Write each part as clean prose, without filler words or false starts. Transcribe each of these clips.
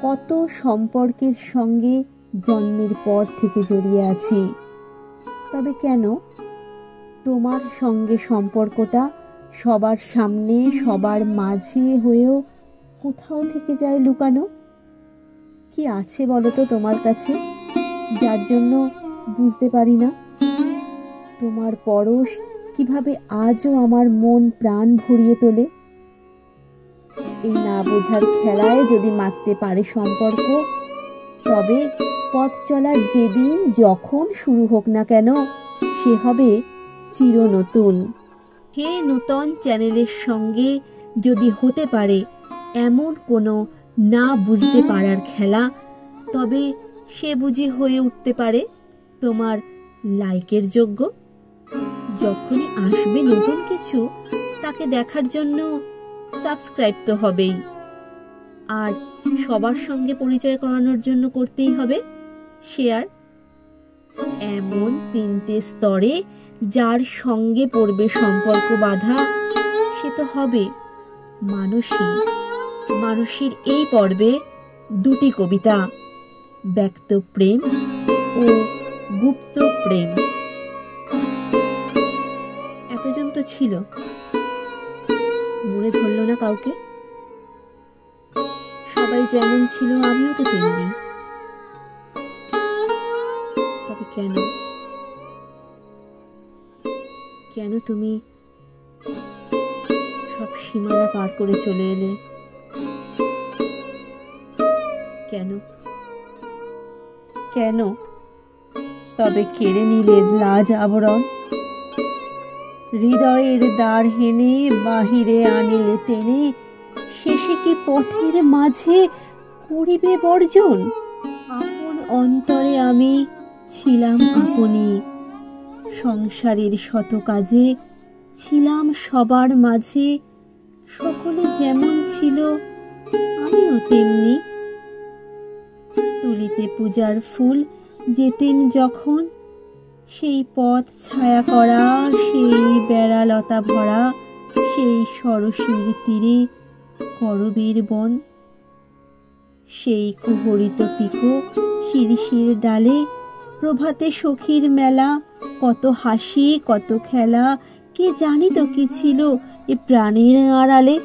কত সম্পর্কের সঙ্গে জন্মের পর থেকে জড়িয়ে আছি। তবে কেন তোমার সঙ্গে সম্পর্কটা সবার সামনে সবার মাঝে হয়েও কোথাও থেকে যায় লুকানো? কি আছে বলো তো তোমার কাছে, যার জন্য বুঝতে পারি না? তোমার পরশ কিভাবে আজও আমার মন প্রাণ ভরিয়ে তোলে। এই না বোঝার খেলায় যদি মারতে পারে সম্পর্ক, তবে পথ চলা যেদিন যখন শুরু হোক না কেন, সে হবে চির নতুন। হে নূতন চ্যানেলের সঙ্গে যদি হতে পারে এমন কোনো না বুঝতে পারার খেলা, তবে সে বুঝি হয়ে উঠতে পারে তোমার লাইকের যোগ্য। যখনই আসবে নতুন কিছু, তাকে দেখার জন্য সাবস্ক্রাইব তো হবেই, আর সবার সঙ্গে পরিচয় করানোর জন্য করতেই হবে শেয়ার। এমন 3টে স্তরে যার সঙ্গে পড়বে সম্পর্ক বাঁধা, সে তো হবে মানসী। মানসীর এই পর্বে 2টি কবিতা, ব্যক্ত প্রেম ও গুপ্ত প্রেম। এতজন তো ছিল, মনে ধরল না কাউকে? সবাই যেমন ছিল আমিও তো তেমনি। তবে কেন কেন তুমি সব সীমানা পার করে চলে এলে? কেন কেন তবে কেড়ে নিলে লাজ আবরণ? হৃদয়ের দ্বার হেনে বাহিরে আনিলে টেনে, শেষে কি পথের মাঝে করিবে বর্জন? আপন অন্তরে আমি ছিলাম আপনি, সংসারের শত কাজে ছিলাম সবার মাঝে। সকলে যেমন ছিল আমিও তেমনি। তুলিতে পূজার ফুল যেতেন যখন, সেই পথ ছায়া করা, সেই বেড়ালতা ভরা, সেই সরসীর তীরে করবীর বন। সেই কুহরিত পিকো শিরশির ডালে, প্রভাতে সখীর মেলা, কত হাসি কত খেলা। কে জানিত কি ছিল এ প্রাণের আড়ালে?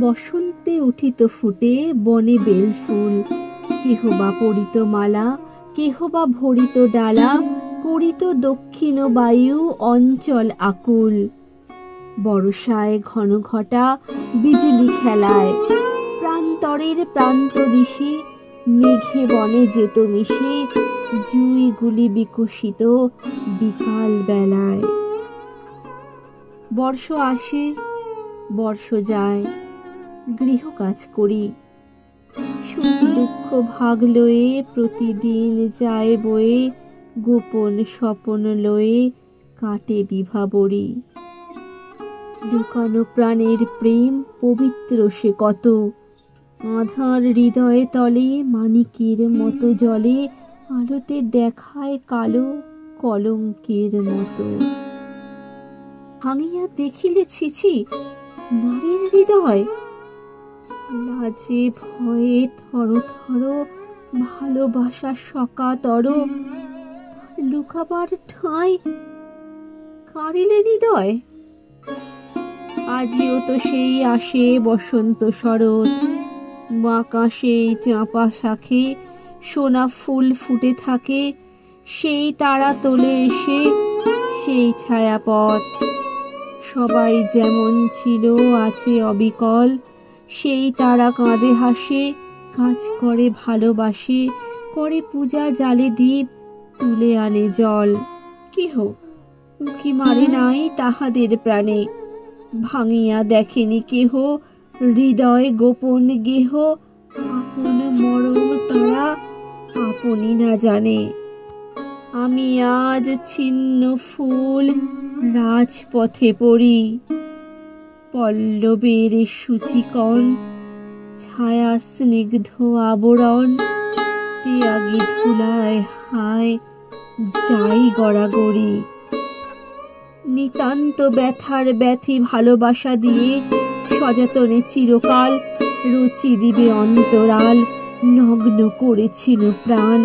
বসন্তে উঠিত ফুটে বনে বেল ফুল, কেহ বা পরিত মালা, কেহ বা ভরিত ডালা, করিত দক্ষিণ বায়ু অঞ্চল আকুল। বর্ষায় ঘন ঘটা বিজলি খেলায়, প্রান্তরের প্রান্ত দিশে মেঘে বনে যেত মিশে, জুঁইগুলি বিকশিত বিকাল বেলায়। বর্ষ আসে বর্ষ যায়, গৃহ কাজ করি, সুখ দুঃখ ভাগ লয়ে প্রতিদিন যায় বয়ে, গোপন স্বপন লয়ে কাটে বিভাবরী। লুকানো প্রাণের প্রেম পবিত্র সে কত, আধার হৃদয়ে তলে মানিকের মতো জলে, আলোতে দেখায় কালো কলঙ্কের মতো। ভাঙিয়া দেখিলে ছিছি নারীর হৃদয়, লাজে ভয়ে থর থর ভালোবাসা সকাতর, লুকাবার ঠাঁই কাঁড়িলে হৃদয়। আজিও তো সেই আসে বসন্ত শরৎ, আকাশে চাঁপা শাখে সোনা ফুল ফুটে থাকে, সেই তারা তোলে এসে সেই ছায়াপথ। সবাই যেমন ছিল আছে অবিকল, সেই তারা কাঁদে হাসে, কাজ করে ভালোবাসে, করে পূজা জালে দীপ, তুলে আনে জল। কেহ উঁকি মারে নাই তাহাদের প্রাণে, ভাঙিয়া দেখেনি কেহ হৃদয় গোপন গেহ। আপন মরম তারা আপনি না জানে, আমি আজ ছিন্ন ফুল রাজপথে পড়ি। পল্লবের সূচিকণ ছায়া স্নিগ্ধ আবরণ, ত্যাগী ধুলায় হায় যাই গড়াগড়ি। নিতান্ত ব্যথার ব্যথী ভালোবাসা দিয়ে সযতনে চিরকাল রুচি দিবে অন্তরাল, নগ্ন করেছিল প্রাণ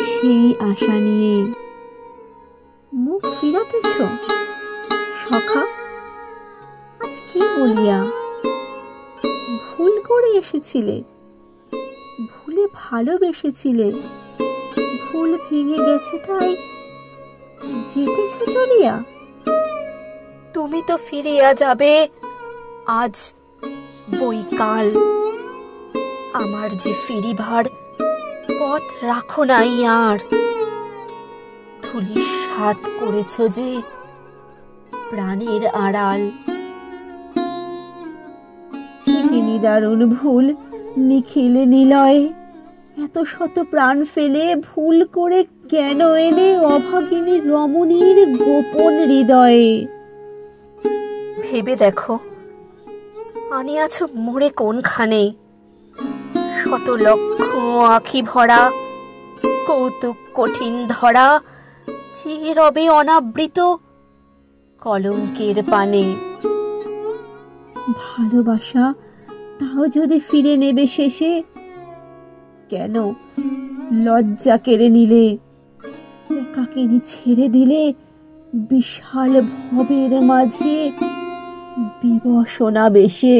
সেই আশা নিয়ে। মুখ ফিরাতেছ সখা, আজ কি বলিয়া? ভুল করে এসেছিলে, ভুলে ভালোবেসেছিলে, ভুল ভেঙে গেছে তাই যেতেছ চলিয়া। তুমি তো ফিরিয়া যাবে আজ বৈকাল, আমার যে ফিরিবার পথ রাখো নাই আর। ধুলির স্বাদ করেছ যে প্রাণের আড়াল। কি নিদারুণ ভুল নিখিল নিলয়ে, এত শত প্রাণ ফেলে ভুল করে কেন এলে অভাগিনী রমণীর গোপন হৃদয়ে। ভেবে দেখো আনিয়াছ মোরে কোনখানে, শত লক্ষ আঁখি ভরা কৌতুক কঠিন ধরা, চেয়ে রবে অনাবৃত কলঙ্কের পানে। ভালোবাসা তাও যদি ফিরে নেবে শেষে, কেন লজ্জা কেড়ে নিলে, একাকিনী ছেড়ে দিলে বিশাল ভবের মাঝে বিবসনা বেশে।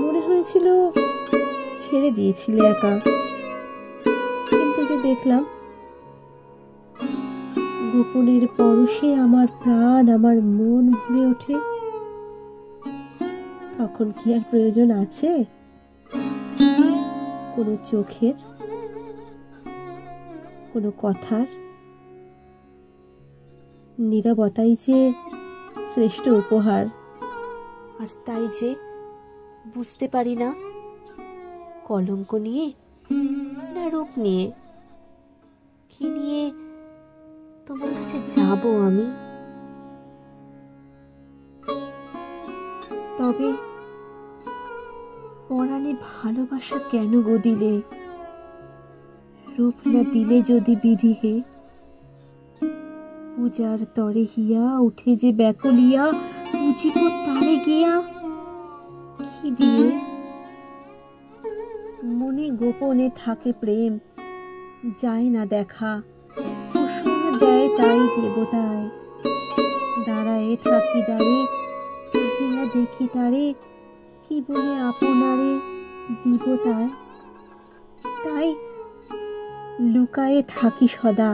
মনে হয়েছিল ছেড়ে দিয়েছিলে একা, কিন্তু যে দেখলাম গোপনের পরশে আমার প্রাণ আমার মন ভরে ওঠে, তখন কি আর প্রয়োজন আছে কোনো চোখের, কোনো কথার? নীরবতাই যে শ্রেষ্ঠ উপহার। আর তাই যে বুঝতে পারি না কলঙ্ক নিয়ে না রূপ নিয়ে, কি নিয়ে তোমার কাছে যাব আমি। তবে পরাণে ভালোবাসা কেন গো দিলে? রূপ না দিলে যদি বিধি হে, পূজার তরে হিয়া উঠে যে ব্যাকুলিয়া, বুঝিব তারে গিয়া কি দিয়ে। মনে গোপনে থাকে প্রেম, যায় না দেখা, কুসুম দেয় তাই দেবতায়। দাঁড়ায়ে থাকি দাঁড়ে, চাহিয়া দেখি তারে, কি বলে আপনারে দিব তাই। তাই লুকায়ে থাকি সদা,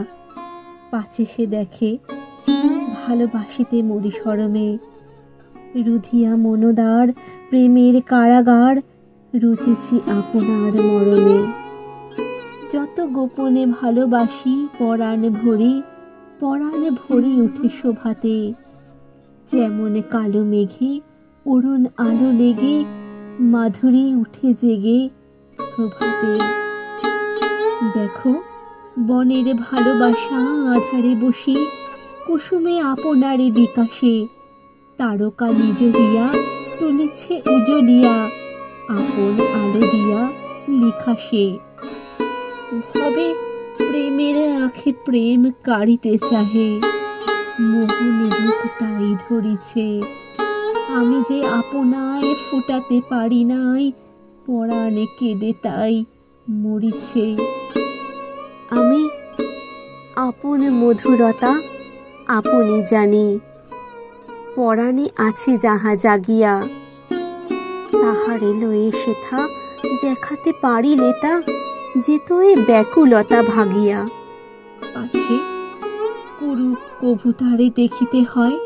পাছে সে দেখে ভালোবাসিতে মরি শরমে। রুধিয়া মনোদার প্রেমের কারাগার, রুচেছি আপনার মরমে। যত গোপনে ভালোবাসি পরাণ ভরি, পরাণ ভরি উঠে শোভাতে। যেমন কালো মেঘে অরুণ আলো লেগে, মাধুরী উঠে জেগে প্রভাতে। দেখো বনের ভালোবাসা আধারে বসি, কুসুমে আপনারে বিকাশে। তারকা নিজ হইয়া তুলেছে উজলিয়া, আপন আলো দিয়া লিখাসে। ভবে প্রেমের আঁখে প্রেম কাড়িতে চাহে, মোহন রূপ তাই ধরিছে। আমি যে আপনায় ফুটাতে পারি নাই, পরাণে কেঁদে তাই মরিছে। আমি আপন মধুরতা আপনি জানি, পরাণে আছে যাহা জাগিয়া। তাহারে লয়ে সেথা দেখাতে পারিলে তা, যেত এ ব্যাকুলতা ভাগিয়া। আছে কুরূপ কভুতারে দেখিতে হয়,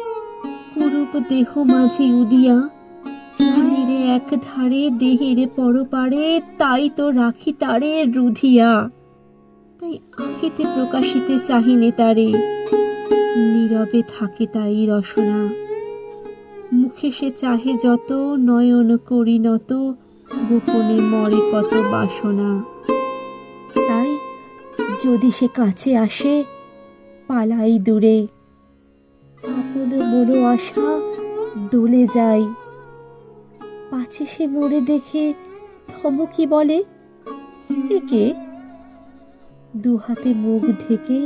কুরূপ দেহ মাঝে উদিয়া। প্রাণের এক ধারে দেহের পরপারে, তাই তো রাখি তারে রুধিয়া। তাই আঁকিতে প্রকাশিতে চাহিনে তারে, নীরবে থাকে তাই রসনা। মুখে সে চাহে যত, নয়ন করি নত, গোপনে মরে কত বাসনা। তাই যদি সে কাছে আসে, পালাই দূরে। আপন মনো আশা দোলে যাই, পাছে সে মোরে দেখে থমকি বলে, একে? দুহাতে মুখ ঢেকে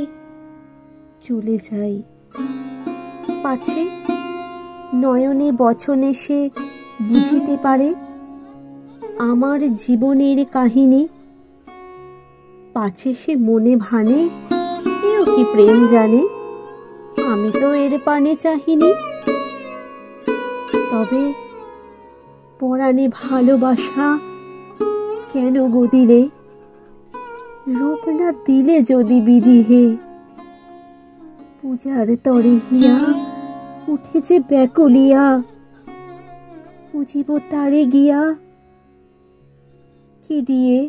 চলে যাই। পাছে নয়নে বচনে সে বুঝিতে পারে আমার জীবনের কাহিনী, পাছে সে মনে ভানে এও কি প্রেম জানে, আমি তো এর পানে চাহিনি। তবে পরাণে ভালোবাসা কেন গো দিলে, রূপ না দিলে যদি বিধি হে, পূজার তরে হিয়া উঠেছে ব্যাকুলিয়া, বুঝিব তারে গিয়া কি দিয়ে।